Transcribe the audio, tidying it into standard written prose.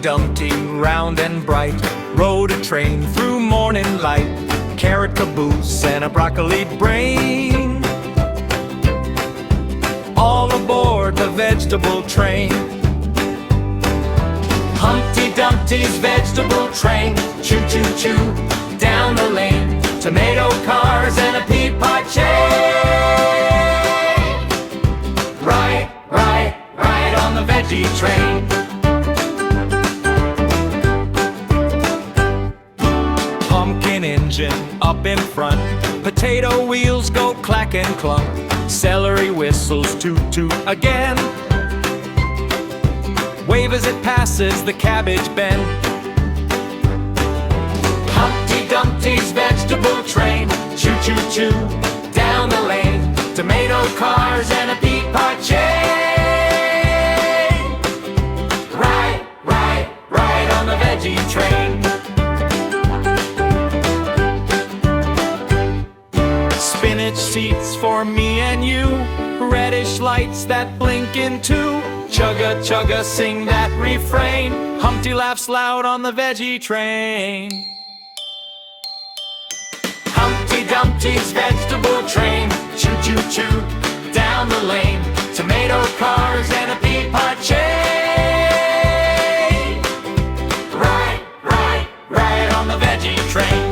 Dumpty, round and bright, rode a train through morning light, carrot caboose and a broccoli brain, all aboard the vegetable train. Humpty Dumpty's vegetable train, choo-choo-choo, down the lane, tomato cars and a pea pod chain. Ride on the veggie train. Pumpkin engine up in front, potato wheels go clack and clunk, celery whistles toot-toot again, wave as it passes the cabbage bend. Humpty Dumpty's vegetable train, choo-choo-choo, down the lane, tomato cars and a pea pod chain. Ride on the veggie train. Spinach seats for me and you, reddish lights that blink in two, chugga chugga sing that refrain, Humpty laughs loud on the veggie train. Humpty Dumpty's vegetable train, choo-choo-choo, down the lane, tomato cars and a pea pod chain. Ride on the veggie train.